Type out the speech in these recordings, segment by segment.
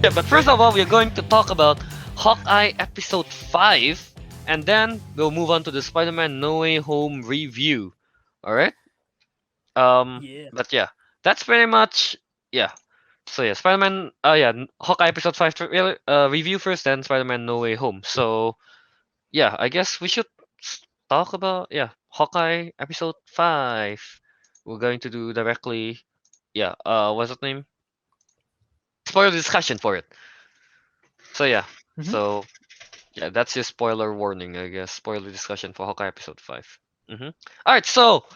Yeah, but first of all, we're going to talk about Hawkeye episode 5, and then we'll move on to the Spider-Man No Way Home review. All right? Yeah. But yeah, that's pretty much yeah. So yeah, Spider-Man. Yeah, Hawkeye episode 5 review first, then Spider-Man No Way Home. So yeah, I guess we should talk about Hawkeye episode 5. We're going to do directly what's the name? Spoiler discussion for it. So yeah, Hmm. so yeah, that's your spoiler warning, I guess. Spoiler discussion for Hawkeye episode 5. Mm-hmm. All right, so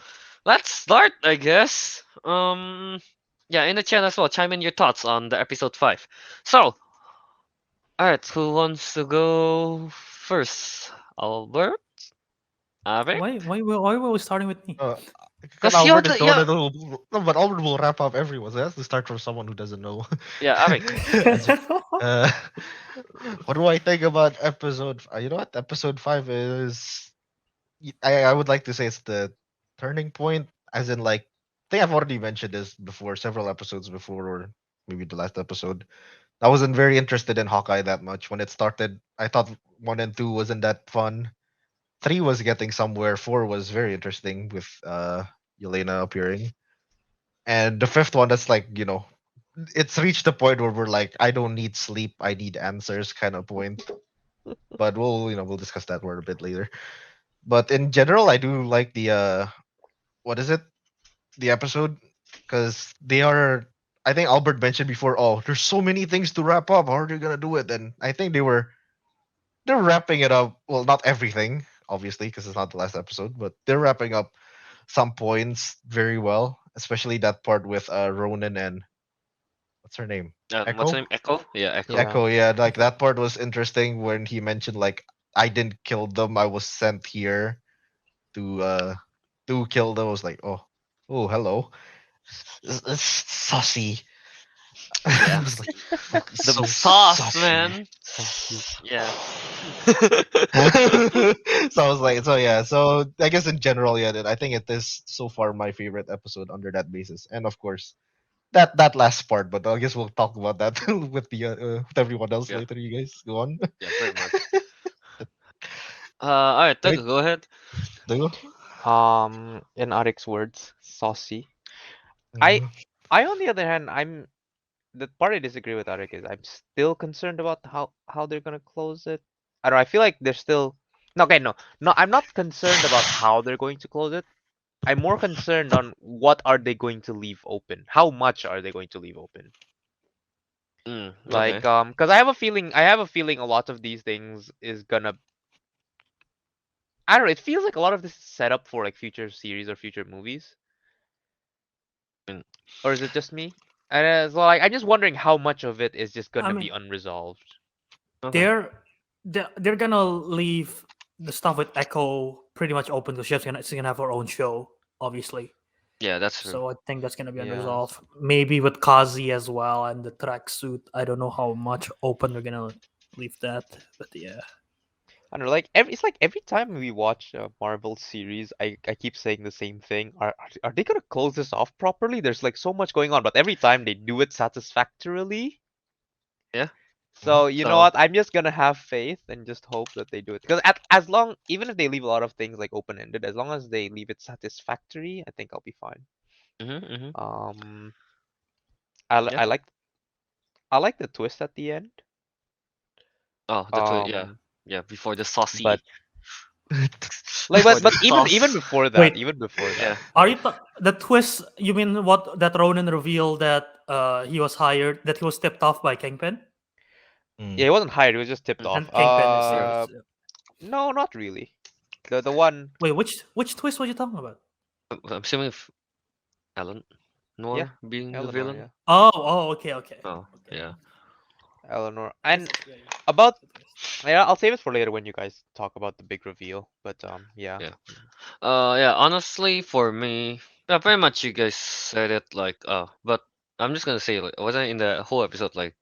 let's start, I guess. Yeah, in the chat as well, chime in your thoughts on the episode 5. So, all right, who wants to go first? Albert, Ariq? Why were we starting with me? Uh, because Cause you're Albert is the the one yeah that will. No, but Albert will wrap up everyone. So it has to start from someone who doesn't know. yeah Ariq. As- uh, what do I think about episode? You know what? Episode 5 is. I would like to say it's the turning point, as in like. I think I've already mentioned this before, several episodes before, or maybe the last episode. I wasn't very interested in Hawkeye that much when it started. I thought 1 and 2 wasn't that fun. 3 was getting somewhere. 4 was very interesting with Yelena appearing. And the fifth one, that's like, it's reached the point where we're like, I don't need sleep, I need answers kind of point. But we'll discuss that word a bit later. But in general, I do like the what is it? The episode, because they are. I think Albert mentioned before. Oh, there's so many things to wrap up. How are they gonna do it? And I think they're wrapping it up. Well, not everything, obviously, because it's not the last episode, but they're wrapping up some points very well, especially that part with Ronin and what's her name? What's the Echo? name? Echo? Yeah, Echo. Yeah. Echo, yeah, like that part was interesting when he mentioned like I didn't kill them, I was sent here to kill them. I was like, oh, hello. Saucy. I Yeah, was like, the so sauce, saucy. man. Saucy. Yeah. So I was like, so yeah, so I guess in general, yeah, I think it is so far my favorite episode under that basis, and of course that last part. But I guess we'll talk about that with everyone else Yeah, later. You guys go on. yeah, pretty much. All right, Right? Teguh, go ahead. Do you? In Ariq's words, saucy. I Mhm. I on the other hand, the part I disagree with Ariq is I'm still concerned about how they're gonna close it. I don't know, I feel like they're still no okay, no, I'm not concerned about how they're going to close it. I'm more concerned on what are they going to leave open. How much are they going to leave open? Like Okay. because I have a feeling a lot of these things is gonna I don't know, it feels like a lot of this is set up for like future series or future movies. Mm, Or is it just me? And so like I'm just wondering how much of it is just I gonna be mean, unresolved. okay. they're they're gonna leave the stuff with Echo pretty much open because she's gonna have her own show, obviously. Yeah, that's true. So I think that's gonna be Yeah. unresolved. Maybe with Kazi as well and the tracksuit. I don't know how much open they're gonna leave that, but yeah. I don't know, like every time we watch a Marvel series, I keep saying the same thing. Are they gonna close this off properly? There's like so much going on, but every time they do it satisfactorily. Yeah. So you know So what? I'm just gonna have faith and just hope that they do it. Because even if they leave a lot of things like open-ended, as long as they leave it satisfactory, I think I'll be fine. mm-hmm. Um, I li- Yeah. I like the twist at the end. Oh, yeah, Um, yeah. Before the but saucy, like before the but even sauce. before that, Wait, even before that. Yeah. are you the twist? You mean what that Ronan revealed that he was tipped off by Kingpin, Yeah, Mm. he wasn't hired, he was just tipped Mm. off. and Kingpin is Yeah. No, not really. The one, wait. Which twist was you talking about? I'm assuming if Alan yeah, Noir being the Eleanor, villain. yeah. Oh, okay, okay, Oh, okay. yeah. Eleanor. That's And yeah, yeah. about That's a twist. yeah, I'll save it for later when you guys talk about the big reveal. But yeah. Yeah. Yeah. Honestly, for me, yeah, pretty much you guys said it. Like, but I'm just gonna say, like, wasn't in the whole episode, like,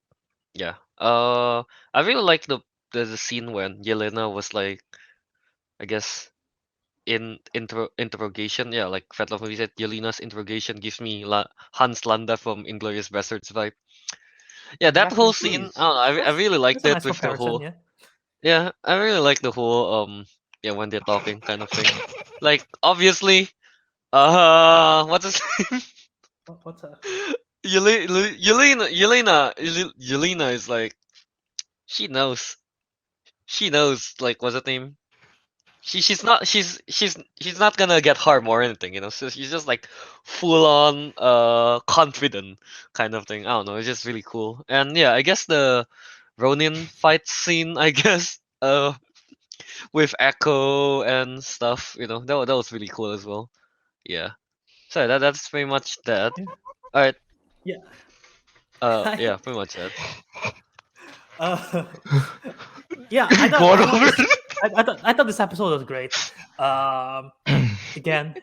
yeah. I really like the scene when Yelena was like, I guess in interrogation. Yeah, like Fatlov movie said, Yelena's interrogation gives me Hans Landa from Inglorious Bastards vibe. Yeah, that Rest whole in scene. peace. I don't know. I really liked That's a it nice with the comparison. whole. Yeah. Yeah, I really like the whole yeah, when they're talking kind of thing. Like obviously, what's his name? What's that? Yelena is like she knows. She knows like what's her name? She's not gonna get harm or anything, you know. So she's just like full on confident kind of thing. I don't know. It's just really cool. And yeah, I guess the Ronin fight scene, I guess, with Echo and stuff, you know, that was really cool as well. Yeah. So that's pretty much that. Yeah. All right. Yeah. Yeah, pretty much that. Uh, yeah, Go on over. I thought this episode was great. Again,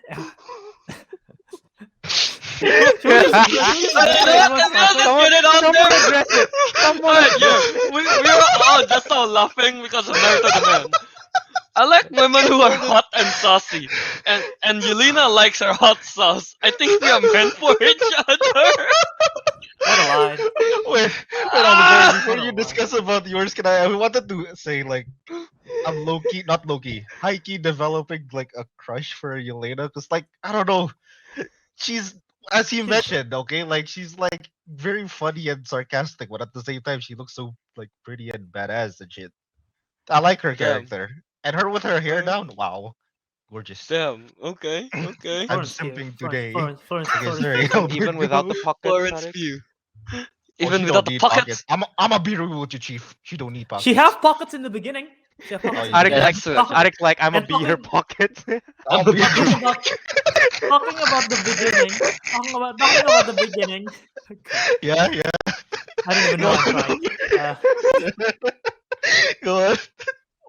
Someone aggressive. Alright, yeah, we were all just all laughing because of Naruto the Man. I like women who are hot and saucy, and Yelena likes her hot sauce. I think we are meant for each other. what a line. Wait, Ah! before you discuss about yours, I wanted to say like I'm low key, not low key, high key developing like a crush for Yelena because like I don't know, she's as you mentioned, okay, like she's like very funny and sarcastic, but at the same time she looks so like pretty and badass and shit. I like her Damn. character and her with her hair Okay. down. Wow, gorgeous. Damn. Okay. Okay. I'm Florence cute. simping today. Florence I guess cute. there you go. Even without the pockets, Florence Ariq? view. Oh, Even she without don't the need pockets. I'ma be real with you, Chief. She don't need pockets. She have pockets in the beginning. She have pockets Oh, in yeah. the Ariq Yeah, like, that's true, beginning. actually. Ariq like, I'm a And bee her talking- pocket. I'll be talking about the beginning. Talking about the beginning. yeah, yeah. I don't even know I'm trying. Go on.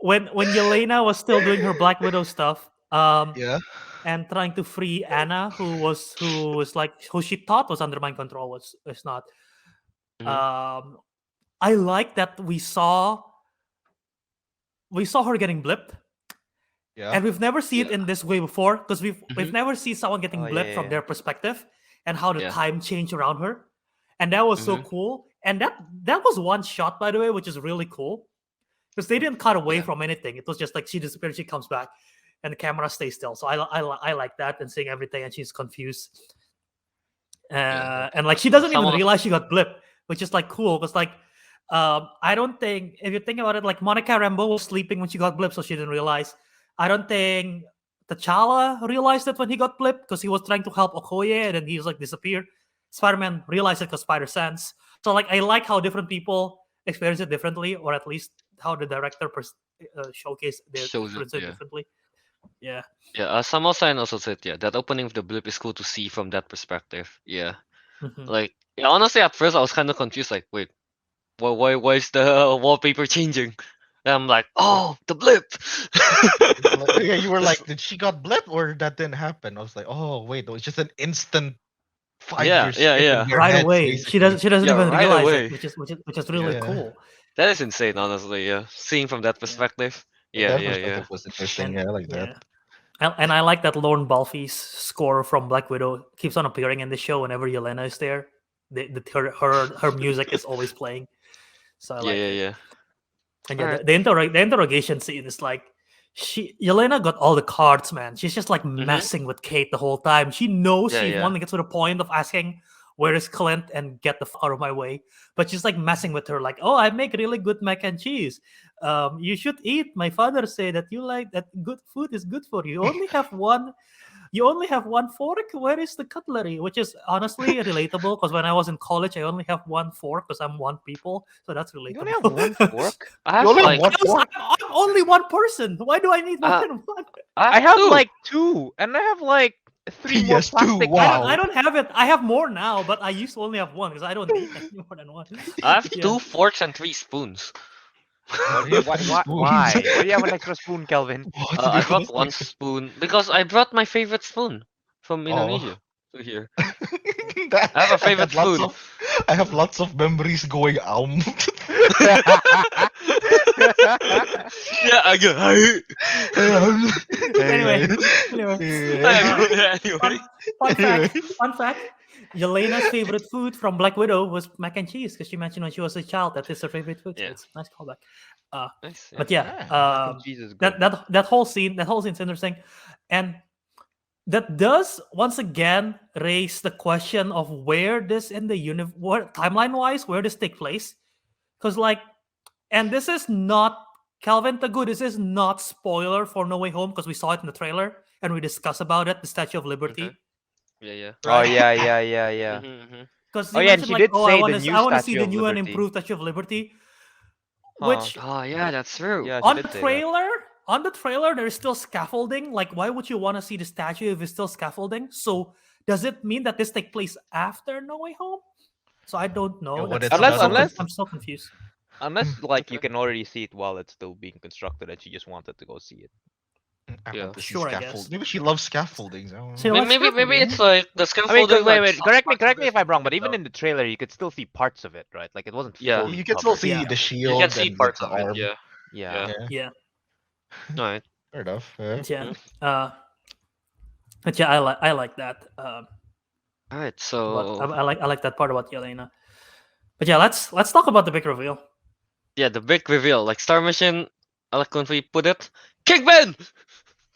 When Yelena was still doing her Black Widow stuff, Yeah. and trying to free Anna, who was like who she thought was under mind control was not. Mhm. I like that we saw her getting blipped, Yeah. and we've never seen it Yeah. in this way before because we've Mhm. never seen someone getting Oh, yeah, blipped from yeah. their perspective and how the Yeah. time changed around her, and that was so Mhm. cool. And that was one shot, by the way, which is really cool because they didn't cut away Yeah. from anything. It was just like she disappears, she comes back, and the camera stays still. So I like that and seeing everything, and she's confused. Yeah. And like she doesn't Some even of- realize she got blipped, which is like cool because like I don't think if you think about it, like Monica Rambeau was sleeping when she got blipped, so she didn't realize. I don't think T'Challa realized it when he got blipped because he was trying to help Okoye and then he was like disappeared. Spider-Man realized it because Spider Sense. So like I like how different people experience it differently, or at least how the director showcase their Shows it, experience yeah. differently. Yeah. Yeah, Samosan also said, yeah, that opening of the blip is cool to see from that perspective. Yeah. Mhm. Like, yeah, honestly, at first I was kind of confused. Like, wait, why is the wallpaper changing? And I'm like, oh, the blip. Yeah, you were like, did she got blip or that didn't happen? I was like, oh wait, it was just an instant 5 Yeah, years yeah, skip in yeah. their Right heads, away. She doesn't basically. even Yeah, right realize away. it, which is really Yeah. cool. That is insane, honestly. Yeah, seeing from that perspective. Yeah, That yeah, yeah. perspective was interesting. And, Yeah, I like that. And I like that Lorne Balfe's score from Black Widow keeps on appearing in the show whenever Yelena is there. Her music is always playing. So I Yeah, like yeah, it. yeah. And yeah, Alright. the interrogation scene is like Yelena got all the cards, man. She's just like messing with Kate the whole time. She knows Yeah, she yeah. wants to get to the point of asking, where is Clint and get the fuck out of my way. But she's like messing with her, like, oh, I make really good mac and cheese. You should eat. My father say that you like that good food is good for you. You only have one fork. Where is the cutlery? Which is honestly relatable because when I was in college, I only have one fork because I'm one people. So that's relatable. You only have one fork? I have You only have like one Yes, fork? I'm only one person. Why do I need more than one? I have two. like 2, and I have like 3 more Yes, 2, plastic. wow. I don't have it. I have more now, but I used to only have one because I don't need any more than one. I have Yeah. 2 forks and 3 spoons. Why? Why do you have an extra spoon, Kelvin? I brought 1 spoon because I brought my favorite spoon from Oh. Indonesia to here. That- I have a favorite lots spoon. I have lots of memories going Yeah, I go. Anyway, Anyway. fun fact. Yelena's favorite food from Black Widow was mac and cheese because she mentioned when she was a child that is her favorite food. So Yeah. it's a nice callback. Nice. But Yeah. yeah, Yeah, Cheese is that good. that whole scene's interesting, and that does once again raise the question of where this in the what timeline wise where this take place, because like, and this is not Kelvin Teguh. This is not spoiler for No Way Home because we saw it in the trailer and we discussed about it, the Statue of Liberty. Okay. Yeah. Oh Right? yeah. Mm-hmm. Because Oh he yeah, and mentioned she like, did oh, say the new I want to see Statue the of new and Liberty. improved Statue of Liberty, Huh. which Oh yeah, that's true. Yeah, she on did the say that. trailer there is still scaffolding. Like, why would you want to see the statue if it's still scaffolding? So does it mean that this take place after No Way Home? So I don't know. what That's, it's Unless I'm so confused. Unless like you Okay. can already see it while it's still being constructed and she just wanted to go see it. I Yeah. want to see Sure, I scaffold. guess. Maybe she loves scaffoldings. I don't So know. you like Maybe scaffolding, it's huh? like the I mean, scaffolding. wait, like, correct me parts of if it I'm wrong, but from even the- in the trailer you could still see parts of it, right? Like it wasn't Yeah. fully You can still covered. see Yeah. the you shield can see and parts the of it. arm. Yeah. Yeah. Yeah. All right. Fair enough. Yeah. Yeah. But yeah, I like that. All right. But So I like that part about Yelena. But yeah, let's talk about the big reveal. yeah, the big reveal, like Star Mission, eloquently put it, Kingpin.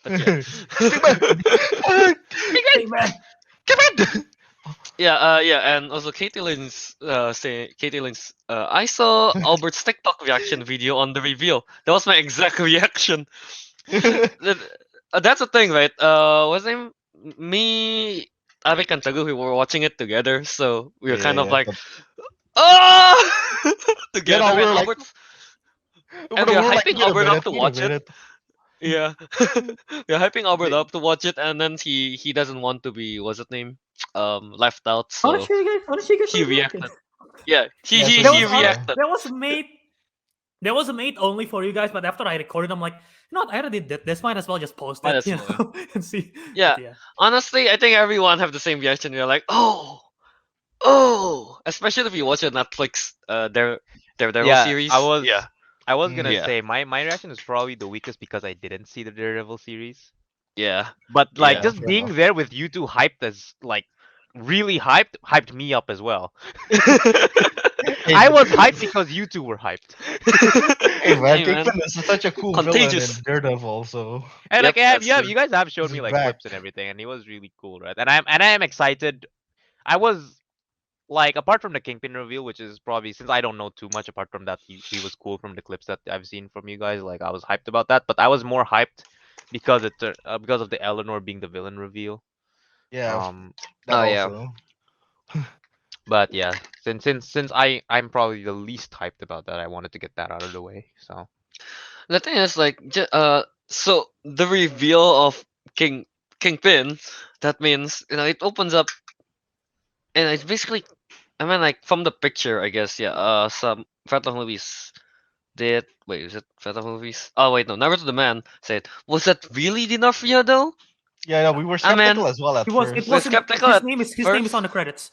But yeah. Hey man, Yeah, and also Katie Lynn's I saw Albert's TikTok reaction video on the reveal. That was my exact reaction. That's the thing, right? What's his name? Me, Ariq, and Teguh, we were watching it together, so we were kind of like, oh, together. we And were like, Albert's, and we are hyping wait a Albert up minute, to wait a watch it. minute. Yeah, we're hyping Albert They- up to watch it, and then he doesn't want to be, what's his name, left out. I want to So show you guys. I want to show you guys he what reacted. reacted. Yeah, Yeah, so That he was reacted. that was made only for you guys. But after I recorded, I'm like, you know what? I already did this. Might as well just post Might it, as you well, know, and see. Yeah, But yeah. honestly, I think everyone have the same reaction. You're like, oh, especially if you watch a Netflix Daredevil Yeah, series. Yeah, I was gonna Yeah. say my reaction is probably the weakest because I didn't see the Daredevil series. yeah, But like Yeah, just fair being enough. there with you two hyped as like really hyped me up as well. Hey, I was hyped because you two were hyped. Hey man, Hey, man. Kingpin is such a cool Contagious. villain in Daredevil. So And Yep, like that's true. you guys have showed He's me like back. clips and everything, and he was really cool, right? And I am excited. I was like apart from the Kingpin reveal, which is probably since I don't know too much apart from that, he was cool from the clips that I've seen from you guys. Like I was hyped about that, but I was more hyped because because of the Eleanor being the villain reveal. yeah, Um, that Oh, yeah. also. but yeah, since I'm probably the least hyped about that, I wanted to get that out of the way. So The thing is, like, so the reveal of Kingpin, that means it opens up, and it's basically, I mean, like from the picture, I guess, yeah. Some Fatal movies did. Wait, is it Fatal movies? Oh wait, no. Naruto the Man said, was that really Dinafria though? Yeah, no, we were I mean, skeptical as well at It first. was skeptical his at name is first. on the credits.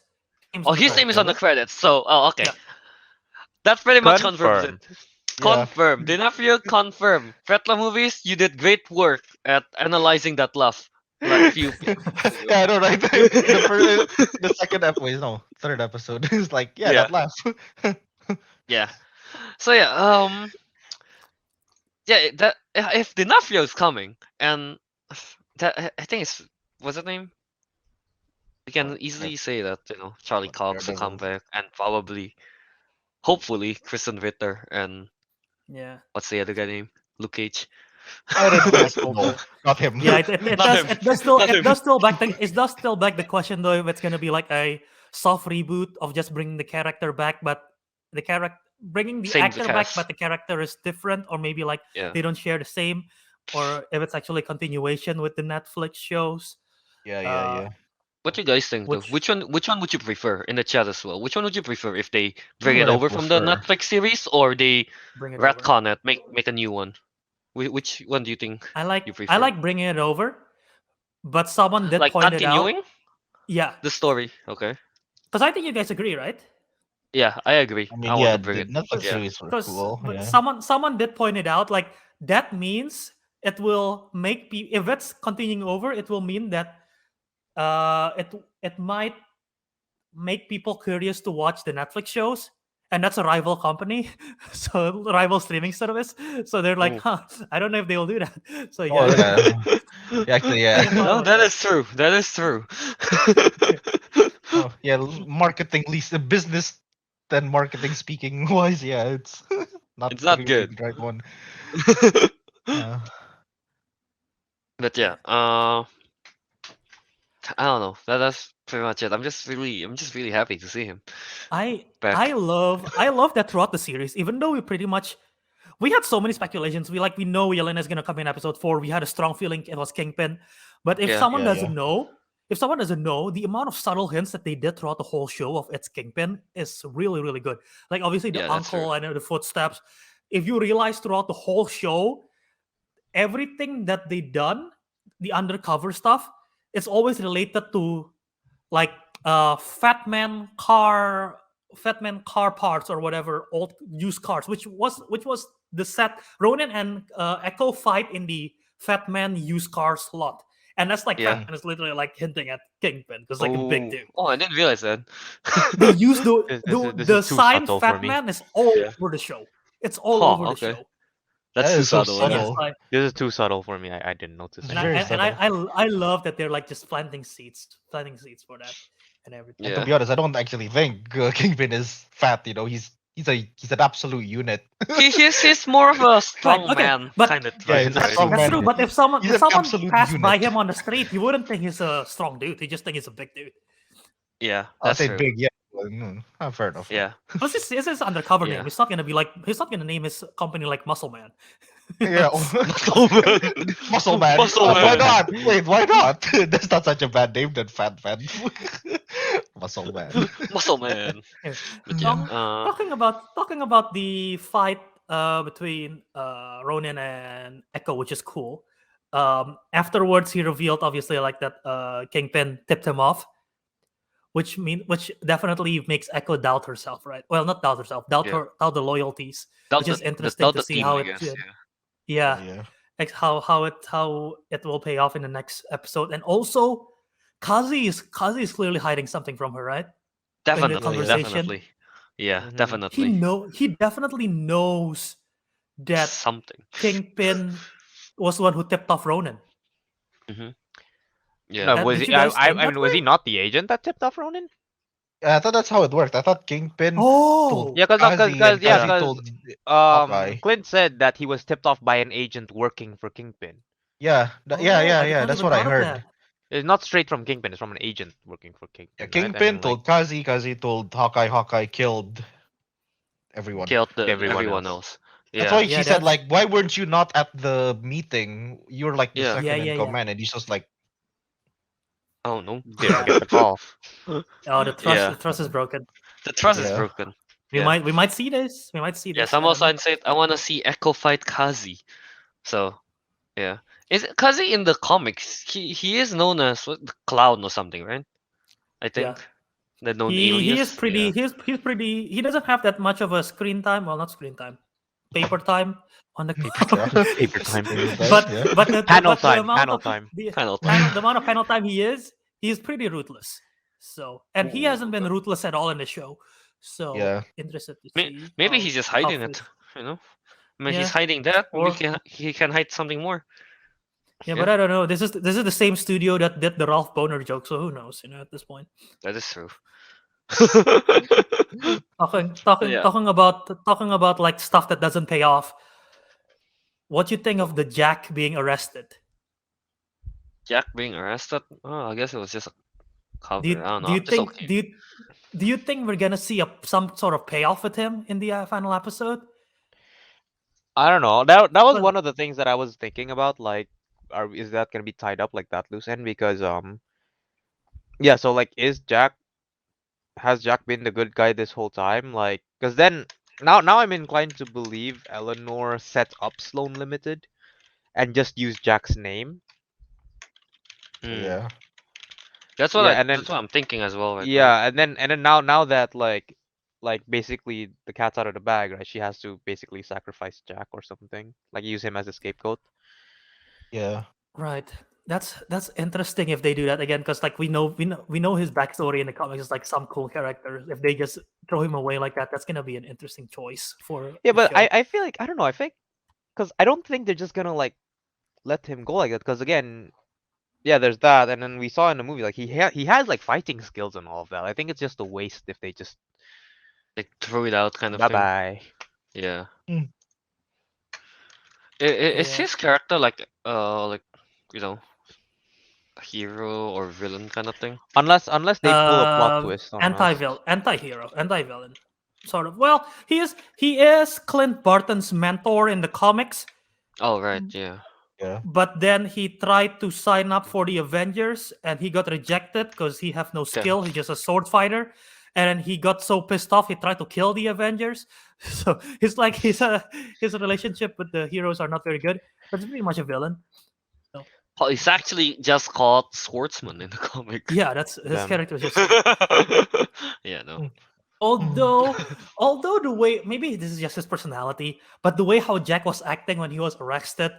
Oh, his name is on the credits. credits. So, okay. Yeah. That pretty much confirms it. confirmed. Yeah. Confirmed. Dinafrio confirmed. Fetla movies, you did great work at analyzing that laugh. Like few. Yeah, I know, right? The second episode, wait, no, third episode is like, yeah, Yeah. that laugh. Yeah. So yeah, yeah, that if Dinafrio is coming, and that I think it's what's his name? We can easily say that Charlie Cox will come Daredevil. back, and probably, hopefully, Kristen Ritter and Yeah. what's the other guy name? Luke Cage. I don't think no, not him. Yeah, it Not does. him. It does still. Not It him. does still back the. It does still back the question though if it's gonna be like a soft reboot of just bringing the character back, but the character bringing the Same actor back, cast. but the character is different, or maybe like Yeah. they don't share the same, or if it's actually a continuation with the Netflix shows. Yeah. What do you guys think though? Which- Which one would you prefer in the chat as well? Which one would you prefer if they bring What it I over from the prefer. Netflix series, or they Bring it over. retcon it, make a new one? Which one do you think? I you like prefer? bringing it over, but someone did Like point it out. continuing Yeah, the story. Okay. because I think you guys agree, right? Yeah, I agree. I mean, want yeah, to bring the it. Netflix Yeah. series were Because cool. Yeah. someone did point it out. Like that means it will make people. If it's continuing over, it will mean that it might make people curious to watch the Netflix shows, and that's a rival company, so rival streaming service. So they're like, Ooh. huh, I don't know if they'll do that. So Oh yeah, yeah. Yeah, actually, yeah. I thought No, about that that. is true. That is true. Oh yeah, marketing least the business then marketing speaking wise, yeah, it's not It's not really good. the right one. Uh, But yeah, I don't know. That's pretty much it. I'm just really happy to see him I back. love that throughout the series, even though we had so many speculations. We know Yelena's gonna come in episode 4. We had a strong feeling it was Kingpin. But Yeah. yeah. if someone doesn't know, the amount of subtle hints that they did throughout the whole show of it's Kingpin is really, really good. Like obviously the Yeah, that's true. uncle and the footsteps. If you realize throughout the whole show, everything that they done, the undercover stuff, it's always related to like fat man car parts or whatever, old used cars, which was the set Ronin and Echo fight in the fat man used car slot. And that's like Yeah. Fat Man is literally like hinting at Kingpin because like a big dude. Oh, I didn't realize that. They use This the is too sign subtle for Fat me. Man is all Yeah. over the show. It's all Huh, over the okay. show. That's That too is so subtle. And Yeah. it's subtle. like This is too subtle for me. I didn't notice It's and I very and I, subtle. I I love that they're like just planting seeds for that and everything. And to Yeah. be honest, I don't actually think Kingpin is fat. You know, he's an absolute unit. He's more of a strong okay, man but- kind of Yeah, type, he's a right? strong That's man. true, but if someone He's if an someone absolute passed by unit. him on the street, you wouldn't think he's a strong dude. You just think he's a big dude. Yeah, I'll that's say true. big, yeah. Fair enough. Yeah. What's his undercover Yeah. name? He's not gonna name his company like Muscle Man. Yeah. Muscle Man. Muscle Man. Muscle Why Man. not? Wait, why not? That's not such a bad name than Fat Man. Muscle Man. Muscle Man. Yeah. But yeah. Talking about the fight between Ronin and Echo, which is cool. Afterwards, he revealed obviously like that Kingpin tipped him off, which definitely makes Echo doubt herself, right? Well, not doubt herself, doubt Yeah. the loyalties, Doubt which is the- interesting doubt to the see team, how I it guess. should. Yeah. Yeah, Yeah. like how it will pay off in the next episode. And also, Kazi is clearly hiding something from her, right? Definitely. conversation. Definitely. Yeah, Mhm. definitely. He definitely knows that Something. Kingpin was the one who tipped off Ronin. Yeah. No, And was did he? you guys think I that mean, was he way? not the agent that tipped off Ronin? I thought that's how it worked. I thought Kingpin Oh, told Yeah, Kazi and because Kazi told Hawkeye. Clint said that he was tipped off by an agent working for Kingpin. Yeah, Oh, I yeah. did not That's even what I thought of heard. that. It's not straight from Kingpin. It's from an agent working for Kingpin. Yeah, right? Kingpin And, like, told Kazi. Kazi told Hawkeye. Hawkeye killed everyone. Killed everyone everyone else. else. That's Yeah. why Yeah, she said, that's- like, why weren't you not at the meeting? You're like the Yeah. second Yeah, in yeah. command, and he's just like, Oh no. Didn't get the call. Oh, the Yeah. trust is broken. The trust is Yeah. broken. We Yeah. might see this. We might see Yeah, this. some I don't also know. said I want to see Echo fight Kazi. So, yeah. Is Kazi in the comics? He is known as what, the Clown or something, right? I think the known He is alias. pretty. Yeah. He's pretty. He doesn't have that much of a screen time. Well, not screen time, paper time on the Paper time. but yeah. but the, Panel but the time, amount panel of time. the, Panel panel, the amount of panel time he is pretty ruthless. So and he hasn't been ruthless at all in the show. So Yeah. interested to May- see. Maybe he's just how hiding fit- it. You know. I mean, he's Yeah. hiding that. Maybe Or- he can hide something more. Yeah, but I don't know. This is the same studio that did the Ralph Boner joke. So who knows? You know, at this point. That is true. Yeah. Talking about like stuff that doesn't pay off. What you think of the Jack being arrested? Jack being arrested. Oh, I guess it was just a cover. Do you, I don't know. do you I'm just think okay. do you think we're gonna see some sort of payoff with him in the final episode? I don't know. That was Well- one of the things that I was thinking about. Like, is that gonna be tied up like that loose end? Because yeah. So like, has Jack been the good guy this whole time? Like, because then now I'm inclined to believe Eleanor set up Sloan Limited and just used Jack's name. Mm. Yeah. That's what Yeah, and then- that's what I'm thinking as well. Right now. Yeah, and then now that like basically the cat's out of the bag, right? She has to basically sacrifice Jack or something, like use him as a scapegoat. Yeah. Right. That's interesting if they do that again, because like we know his backstory in the comics is like some cool character. If they just throw him away like that, that's gonna be an interesting choice for Yeah, the but show. I feel like I don't know. I think because I don't think they're just gonna like let him go like that. Because again, yeah, there's that, and then we saw in the movie like he has like fighting skills and all of that. I think it's just a waste if they just Like throw it out kind of bye thing. bye. Yeah. Mm. Is Yeah. his character like you know a hero or villain kind of thing? Unless they pull a plot twist on us. Anti-hero, anti-villain, sort of. Well, he is Clint Barton's mentor in the comics, Oh right, yeah. Yeah. but then he tried to sign up for the Avengers and he got rejected because he have no Okay. skill. He's just a sword fighter, and then he got so pissed off he tried to kill the Avengers. So it's like his relationship with the heroes are not very good. But he's pretty much a villain. Oh, he's actually just called Swordsman in the comic. Yeah, that's his Damn. character is just. Yeah, no. Mm. Although the way, maybe this is just his personality, but the way how Jack was acting when he was arrested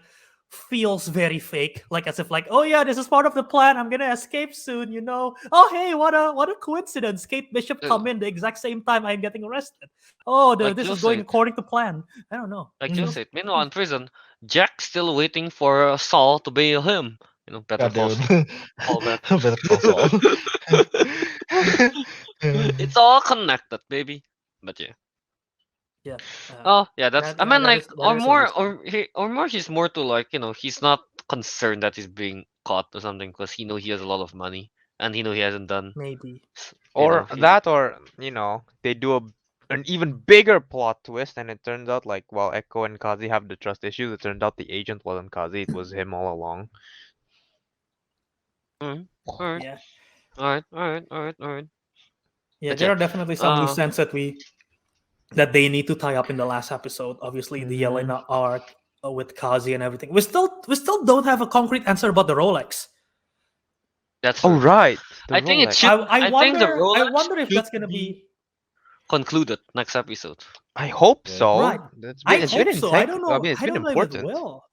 feels very fake, like as if like, oh yeah, this is part of the plan, I'm gonna escape soon, oh hey, what a coincidence, Kate Bishop come in the exact same time I'm getting arrested. Like This you is going said, according to plan. I don't know. like Mhm. you said. Meanwhile, in prison, Jack's still waiting for Saul to bail him. Better God call damn Saul back. it. Better call Saul. It's all connected, baby. But yeah. Yeah. Oh yeah, that's. I mean, that like, is or more, interesting. or more. He's more to like, he's not concerned that he's being caught or something because he has a lot of money and he hasn't done. Maybe. Or He- that, or they do an even bigger plot twist, and it turns out like while Echo and Kazi have the trust issues, it turned out the agent wasn't Kazi, it was him all along. Alright, alright, Yeah. alright. Yeah, But there yeah, are definitely some loose uh, ends that they need to tie up in the last episode. Obviously, the Yelena arc with Kazi and everything. We still don't have a concrete answer about the Rolex. that's Oh true. right, the I think it Rolex. should. I think the wonder. I Rolex wonder if should that's gonna be concluded next episode. I hope Yeah. so. right. It's I been It hope should. so. I don't I know. mean, it's I been don't know if it important. will,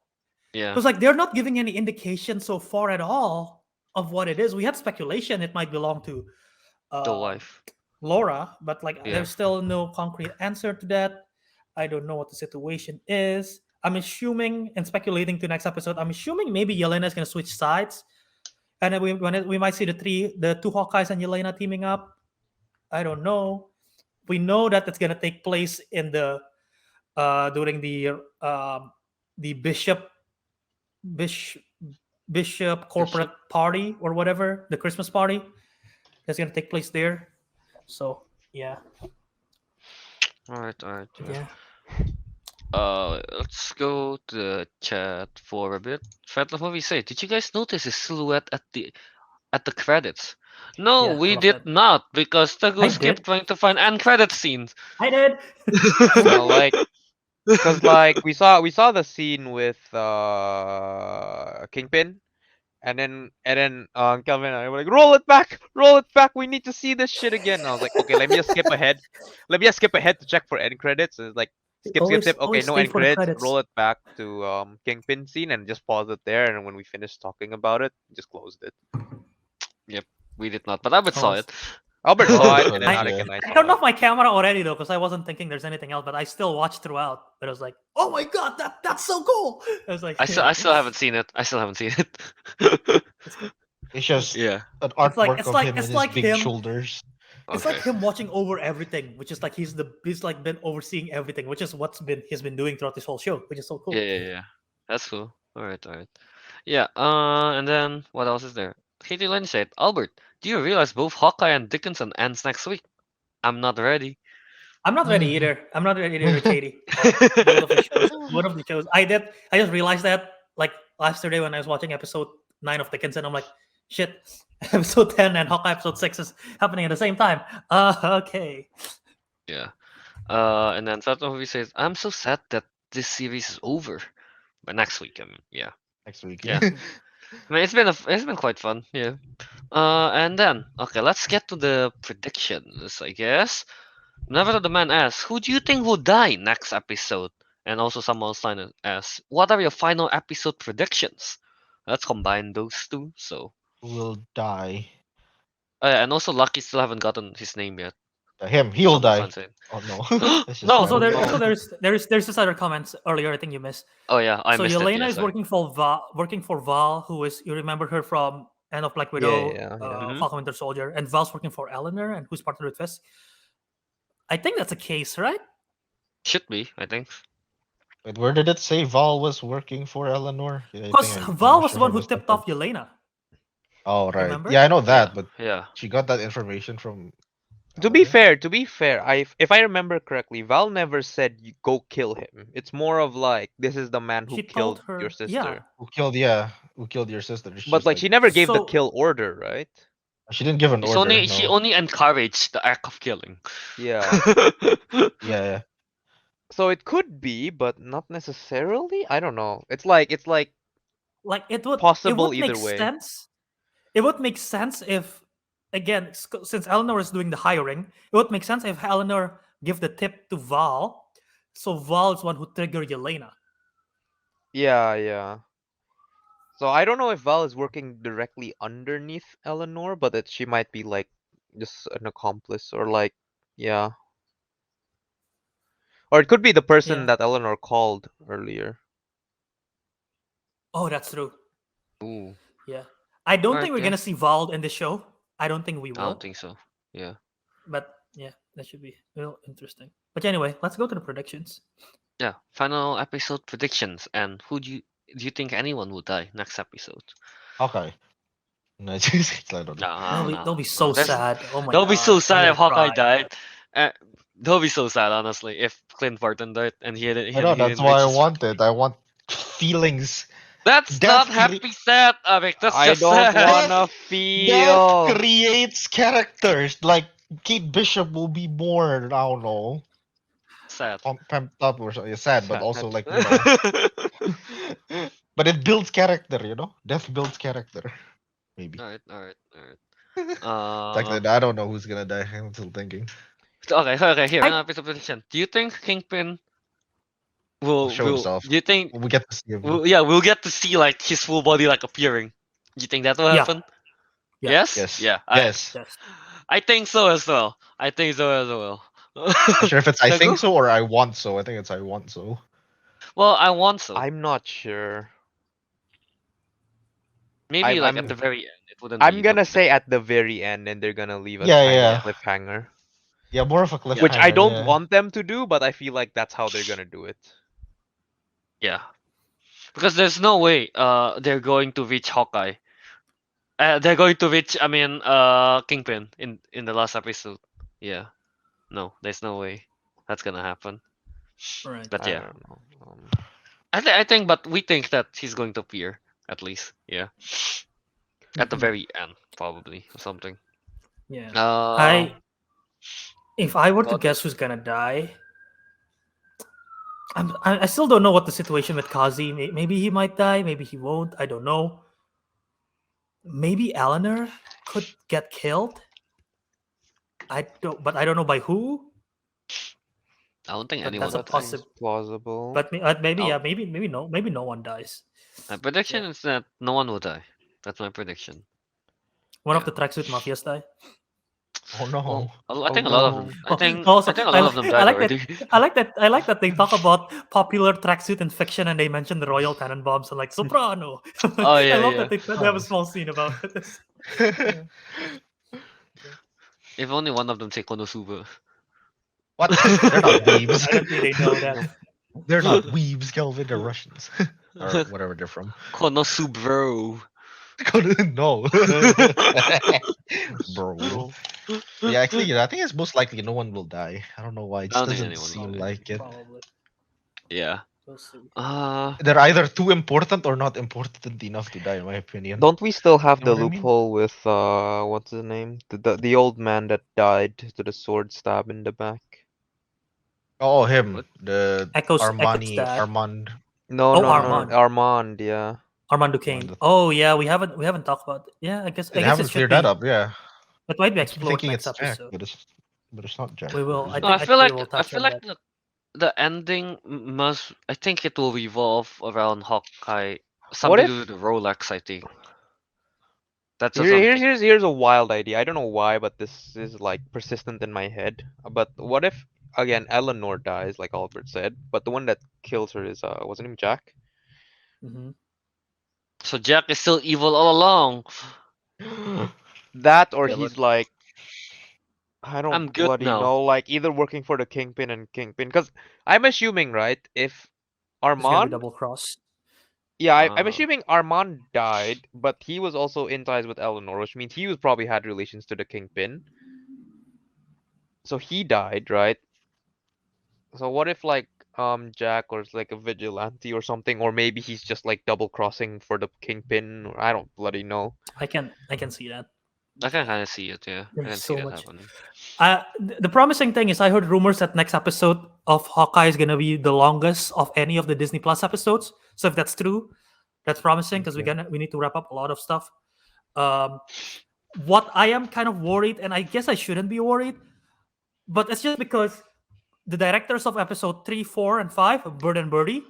Yeah, because like they're not giving any indication so far at all of what it is. We had speculation it might belong to the uh, wife. Laura, but like Yeah. there's still no concrete answer to that. I don't know what the situation is. I'm assuming and speculating to next episode. I'm assuming maybe Yelena is gonna switch sides, and then we might see the two Hawkeyes and Yelena teaming up. I don't know. We know that it's gonna take place in the during the bishop bishop corporate party or whatever, the Christmas party that's gonna take place there. So yeah. Alright. Yeah. Let's go to the chat for a bit. Fatal, what we say? Did you guys notice his silhouette at the credits? No, Yeah, I we love did that. not because Teguh I kept did. trying to find end credit scenes. I did. Like, because like we saw the scene with Kingpin, and then Kelvin and I were like, roll it back, we need to see this shit again. And I was like, okay, let me just skip ahead, to check for end credits. And it's like skip. Okay, Always no stay end for the credits. credits. Roll it back to Kingpin scene and just pause it there. And when we finished talking about it, just closed it. We did not, but Albert saw it. Albert Oh, saw it, that's and then funny, Ariq yeah. and I I saw turned it. off my camera already though, because I wasn't thinking there's anything else, but I still watched throughout. But I was like, oh my god, that's so cool. I was like, I still haven't seen it. It's just Yeah. an It's like- artwork it's of like- him it's and like his big him- shoulders. it's like him watching over everything, which is like he's like been overseeing everything, which is he's been doing throughout this whole show, which is so cool. Yeah. That's cool. Alright. Yeah, and then what else is there? Katie Lynn said, Albert, do you realize both Hawkeye and Dickinson ends next week? I'm not ready. I'm not ready either. I'm not ready either, Katie. Both of the shows. I just realized that like yesterday when I was watching episode 9 of Dickinson. I'm like, shit, episode 10 and Hawkeye episode 6 is happening at the same time. Okay. Yeah. And then Satovi says, I'm so sad that this series is over. But next week, I mean, yeah. Next week. Yeah. I mean, it's been quite fun, yeah. And then okay, let's get to the predictions, I guess. Never the man asks, who do you think will die next episode? And also someone else asks, what are your final episode predictions? Let's combine those two. So, Who will die? and also Lucky still haven't gotten his name yet. Him. He'll Some die. fans say. Oh no. That's just No. Also, bad. also there's this other comments earlier. I think you missed. Oh yeah, I So missed it. Yelena Yeah, is sorry. working for Val, who is, you remember her from End of Black Yeah, Widow, yeah. Mhm. Falcon Winter Soldier, and Val's working for Eleanor, and who's partnered with Fisk. I think that's a case, right? Should be, I think. Wait, where did it say Val was working for Eleanor? Yeah, I Because think I Val must was the have one who missed that tipped part. off Yelena. Oh right. Remember? Yeah, I know that, Yeah, but yeah. she got that information from To be Eleanor? fair, if I remember correctly, Val never said you go kill him. It's more of like this is the man who She told killed her, your sister. Who killed your sister? It's But just like like she never gave the So- kill order, right? she didn't give an She's order. only she No. only encouraged the act of killing. Yeah. Yeah. So it could be, but not necessarily. I don't know. It's like like it would possible make either way. sense. It would make sense if, again, since Eleanor is doing the hiring, it would make sense if Eleanor give the tip to Val, so Val is one who triggered Yelena. Yeah. So I don't know if Val is working directly underneath Eleanor, but that she might be like just an accomplice or like yeah. Or it could be the person Yeah. that Eleanor called earlier. Oh, that's true. Ooh, Yeah, I don't Alright, think we're yeah. gonna see Val in the show. I don't think we I will. don't think so. Yeah. But yeah, that should be real interesting. But anyway, let's go to the predictions. Yeah. Final episode predictions, and who do you think anyone will die next episode? Hawkeye. No, I don't know. They'll be so That's- sad. Oh my They'll god. be so I'm sad gonna if Hawkeye cry. died. They'll be so sad, honestly, if Clint Barton died and he didn't. I know, he that's didn't why reach I his- want it. I want feelings. That's Death not happy sad, Ariq. That's I just don't sad. wanna Death feel. creates characters. Like Kate Bishop will be more, I don't know, Sad. pumped up or something. Sad, but Sad. also like, you know. But it builds character, you know? Death builds character. Maybe. Alright. Like that, I don't know who's gonna die. I'm still thinking. Okay. Here, I- another piece of prediction. Do you think Kingpin will Show himself. Do you think? We get to see him. We'll get to see like his full body like appearing. Do you think that will Yeah. happen? Yeah. Yes. Yes. Yeah. Yes. Yes. I think so as well. Not Sure if it's I Teguh? think so or I want so. I think it's I want so. Well, I want so. I'm not sure. Maybe like I'm- at the very end, it wouldn't. I'm be, gonna but- say at the very end, and they're gonna leave us Yeah, kind yeah. of cliffhanger, Yeah, more of a cliffhanger. which I don't yeah. want them to do, but I feel like that's how they're gonna do it. Yeah, because there's no way they're going to reach Hawkeye. They're going to reach Kingpin in the last episode. Yeah, no, there's no way that's gonna happen. Right. But I yeah, don't know. I think, but we think that he's going to appear at least. Yeah, at the Mhm. very end probably or something. Yeah. Uh, If I were to But- guess who's gonna die, I still don't know what the situation with Kazi. Maybe he might die. Maybe he won't. I don't know. Maybe Eleanor could get killed. But I don't know by who. I don't think But anyone. that's a will die. possible. Plausible. But maybe Oh. yeah, maybe no one dies. My prediction is that no one will die. That's my prediction. One of Yeah. the tracksuit mafias die. Oh no. Well, I Oh, think a lot of them. no. I think Also, I think a lot of them died I like already. that. I like that they talk about popular tracksuit in fiction and they mention the Royal Tenenbaums and like Soprano. Oh, yeah, I love yeah. that they have a small scene about this. If only one of them say Konosuba. What? They're not weebs. I don't think they know that. They're not weebs, Kelvin. They're Russians. Or whatever they're from. Konosubro. No. Bro. Yeah, actually, yeah, I think it's most likely no one will die. I don't know why. It I just don't think doesn't anyone will seem die. like it. Probably. Yeah. We'll see. They're either too important or not important enough to die, in my opinion. Don't we still have Know the what I mean? loophole with what's his name? The old man that died to the sword stab in the back. Oh, him. What? The Echo's Armani, dad. Armand. No, Oh, no, Armand. no, Armand, yeah. Armando Kane. Armando. Oh yeah, we haven't talked about it. Yeah, I guess They it haven't should cleared be. that up, yeah. It might be I keep explored thinking next it's Jack, episode. but it's not Jack. We will. Is it? No, I think feel we like will I touch feel on like the ending must. I think it will revolve around Hawkeye something if- to do with the Rolex, I think. That's Here, something. here's a wild idea. I don't know why, but this is like persistent in my head. But what if again Eleanor dies, like Albert said, but the one that kills her is what's her name, Jack? Mhm. So Jack is still evil all along. That or Yeah, he's like I don't I'm good bloody now. know, like either working for the Kingpin and Kingpin. Because I'm assuming, right, if It's gonna be Armand, double cross. yeah, I'm Uh, assuming Armand died, but he was also in ties with Eleanor, which means he was probably had relations to the Kingpin. So he died, right? So what if like Jack or like a vigilante or something, or maybe he's just like double crossing for the Kingpin, or I don't bloody know. I can see that. I can kind of see it. Yeah, I There's can see so that much. happening. The promising thing is I heard rumors that next episode of Hawkeye is gonna be the longest of any of the Disney Plus episodes. So if that's true, that's promising because Okay. we need to wrap up a lot of stuff. Um, what I am kind of worried, and I guess I shouldn't be worried, but it's just because the directors of episode 3, 4, and 5, Bird and Birdie,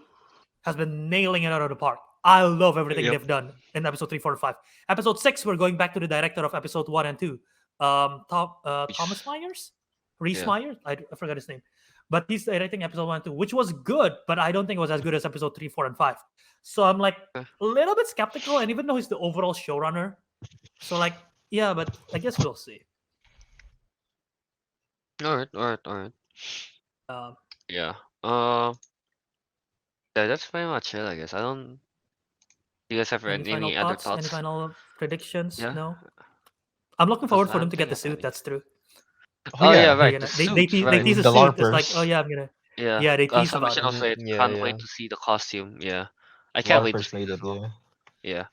has been nailing it out of the park. I love everything Yep. they've done in episode 3, 4, and 5. Episode 6, we're going back to the director of episode 1 and 2, Thomas Myers? Reese Yeah. Myers? I forgot his name. But he's directing episode 1 and 2, which was good, but I don't think it was as good as episode 3, 4, and 5. So I'm like Okay. a little bit skeptical, and even though he's the overall showrunner, so like, yeah, but I guess we'll see. All right. Um, Yeah. Yeah, that's pretty much it, I guess. I don't. You guys have any final any other thoughts? Any thoughts? final predictions? Yeah. No. I'm looking forward for I them don't to get think the I have suit. any. That's true. Oh yeah, They're right. gonna, The they, suit, te- right? they tease a The suit. It's like, LARPers. oh yeah, I'm gonna. Yeah. Yeah, they teased about Salvation it. also said can't wait Yeah. to see the costume. Yeah. I can't wait to LARPers see made it it, as well. yeah. Yeah.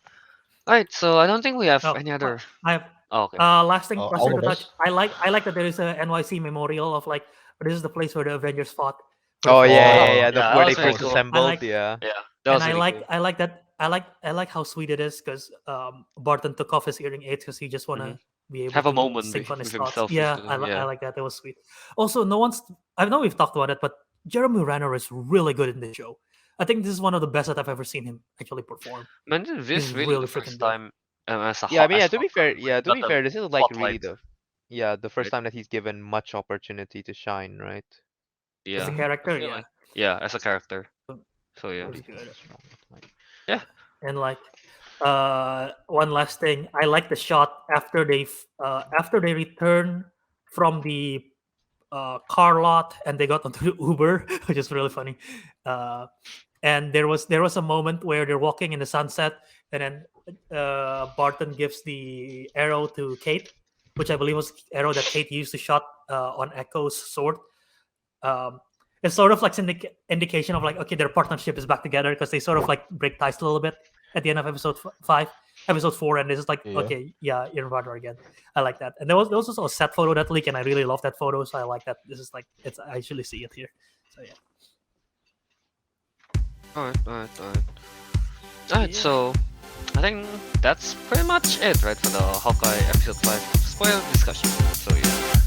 All right. So I don't think we have Oh, any other. I have Oh, okay. last thing, All to of touch. us. I like that there is a NYC memorial of like this is the place where the Avengers fought. For Oh the first yeah, time. yeah, Oh, yeah. Yeah, that Where they was very first cool. assembled, like- yeah. Yeah, that was And really cool. I like that. I like how sweet it is because Barton took off his hearing aids because he just wanna be able Have a to moment sync on his with thoughts. himself. Yeah, I like that. That was sweet. Also, no one's. I know we've talked about it, but Jeremy Renner is really good in this show. I think this is one of the best that I've ever seen him actually perform. Man, this He's is really really the freaking first good. time as a Yeah, I mean, as yeah, to be fair, Hawkeye, yeah, he to got be the fair, this is like really spotlight. the first Right. time that he's given much opportunity to shine, right? Yeah. As a I character, feel yeah. like- yeah, as a character. So yeah. Really good. Yeah. And like one last thing, I like the shot after they return from the car lot and they got onto the Uber, which is really funny. And there was a moment where they're walking in the sunset, and then Barton gives the arrow to Kate, which I believe was the arrow that Kate used to shot on Echo's sword. It's sort of like an indication of like, okay, their partnership is back together because they sort of like break ties a little bit at the end of episode 4, and this is like, Yeah. okay, yeah, you're partner again. I like that. And there was also a set photo that leak, and I really love that photo, so I like that. This is like, I actually see it here. So yeah. All right. So I think that's pretty much it, right, for the Hawkeye episode 5 spoiler discussion. So yeah.